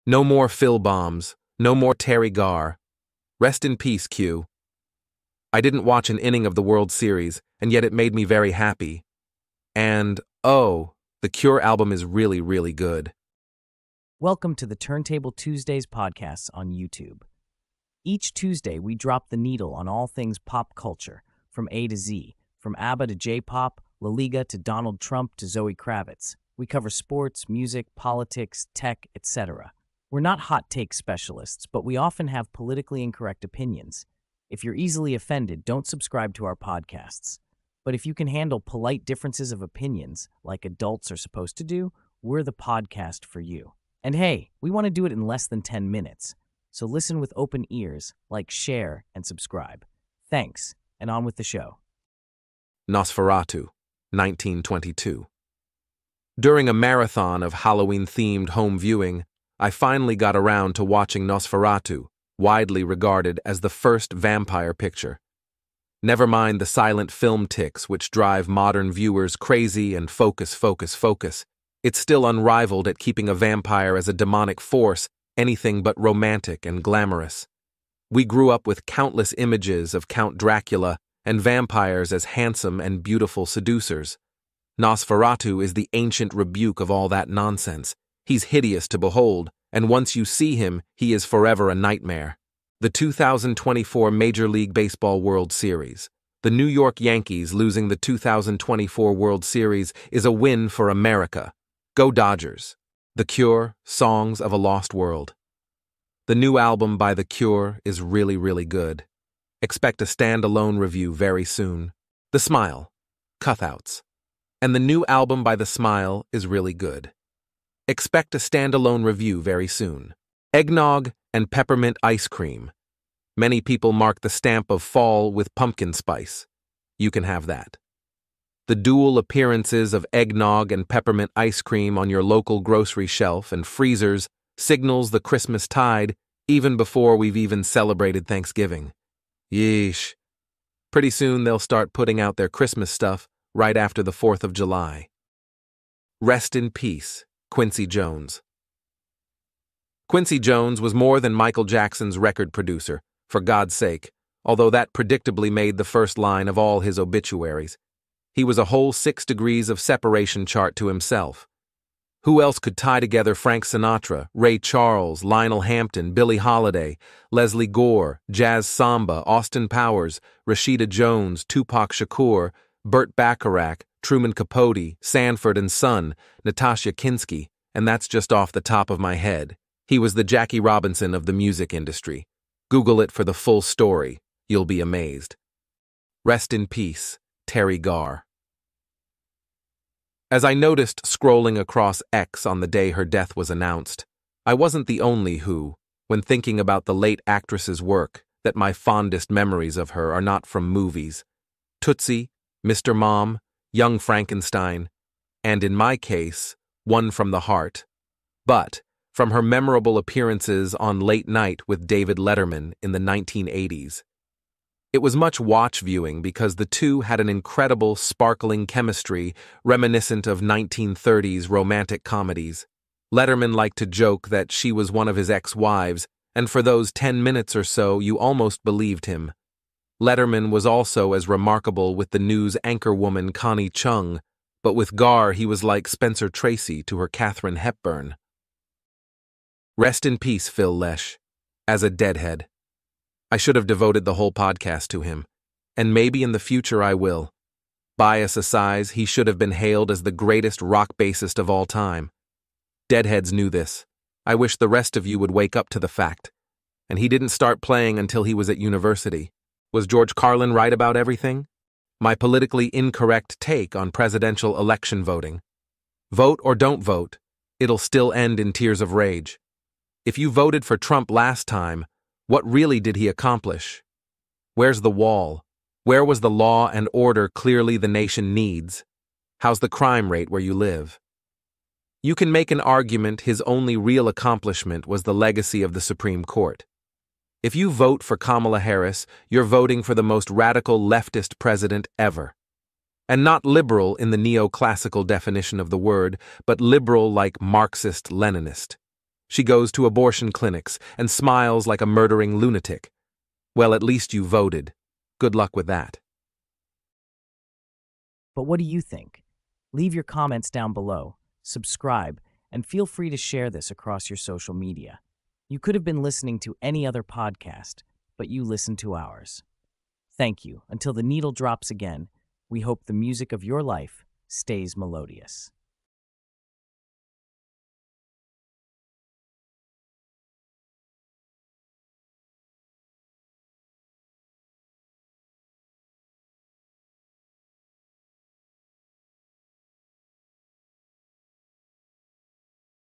No more Phil bombs. No more Terry Garr. Rest in peace, Q. I didn't watch an inning of the World Series, and yet it made me very happy. And, oh, the Cure album is really, really good. Welcome to the Turntable Tuesdays podcasts on YouTube. Each Tuesday, we drop the needle on all things pop culture, from A to Z, from ABBA to J-pop, La Liga to Donald Trump to Zoe Kravitz. We cover sports, music, politics, tech, etc. We're not hot take specialists, but we often have politically incorrect opinions. If you're easily offended, don't subscribe to our podcasts. But if you can handle polite differences of opinions, like adults are supposed to do, we're the podcast for you. And hey, we want to do it in less than 10 minutes. So listen with open ears, like, share, and subscribe. Thanks, and on with the show. Nosferatu, 1922. During a marathon of Halloween-themed home viewing, I finally got around to watching Nosferatu, widely regarded as the first vampire picture. Never mind the silent film tics which drive modern viewers crazy and focus. It's still unrivaled at keeping a vampire as a demonic force anything but romantic and glamorous. We grew up with countless images of Count Dracula and vampires as handsome and beautiful seducers. Nosferatu is the ancient rebuke of all that nonsense. He's hideous to behold, and once you see him, he is forever a nightmare. The 2024 Major League Baseball World Series. The New York Yankees losing the 2024 World Series is a win for America. Go Dodgers. The Cure, Songs of a Lost World. The new album by The Cure is really, really good. Expect a standalone review very soon. The Smile, Cutouts. And the new album by The Smile is really good. Expect a standalone review very soon. Eggnog and peppermint ice cream. Many people mark the stamp of fall with pumpkin spice. You can have that. The dual appearances of eggnog and peppermint ice cream on your local grocery shelf and freezers signals the Christmas tide even before we've even celebrated Thanksgiving. Yeesh. Pretty soon they'll start putting out their Christmas stuff right after the 4th of July. Rest in peace, Quincy Jones. Quincy Jones was more than Michael Jackson's record producer, for God's sake, although that predictably made the first line of all his obituaries. He was a whole 6 degrees of separation chart to himself. Who else could tie together Frank Sinatra, Ray Charles, Lionel Hampton, Billie Holiday, Leslie Gore, Jazz Samba, Austin Powers, Rashida Jones, Tupac Shakur, Burt Bacharach, Truman Capote, Sanford and Son, Natasha Kinski, and that's just off the top of my head. He was the Jackie Robinson of the music industry. Google it for the full story. You'll be amazed. Rest in peace, Terry Garr. As I noticed scrolling across X on the day her death was announced, I wasn't the only who, when thinking about the late actress's work, that my fondest memories of her are not from movies. Tootsie, Mr. Mom, Young Frankenstein, and in my case, One from the Heart, but from her memorable appearances on Late Night with David Letterman in the 1980s. It was much watch viewing because the two had an incredible, sparkling chemistry reminiscent of 1930s romantic comedies. Letterman liked to joke that she was one of his ex-wives, and for those 10 minutes or so you almost believed him. Letterman was also as remarkable with the news anchorwoman Connie Chung, but with Garr he was like Spencer Tracy to her Katharine Hepburn. Rest in peace, Phil Lesh, as a deadhead. I should have devoted the whole podcast to him, and maybe in the future I will. Bias aside, he should have been hailed as the greatest rock bassist of all time. Deadheads knew this. I wish the rest of you would wake up to the fact. And he didn't start playing until he was at university. Was George Carlin right about everything? My politically incorrect take on presidential election voting. Vote or don't vote, it'll still end in tears of rage. If you voted for Trump last time, what really did he accomplish? Where's the wall? Where was the law and order clearly the nation needs? How's the crime rate where you live? You can make an argument his only real accomplishment was the legacy of the Supreme Court. If you vote for Kamala Harris, you're voting for the most radical leftist president ever. And not liberal in the neoclassical definition of the word, but liberal like Marxist-Leninist. She goes to abortion clinics and smiles like a murdering lunatic. Well, at least you voted. Good luck with that. But what do you think? Leave your comments down below, subscribe, and feel free to share this across your social media. You could have been listening to any other podcast, but you listened to ours. Thank you. Until the needle drops again, we hope the music of your life stays melodious.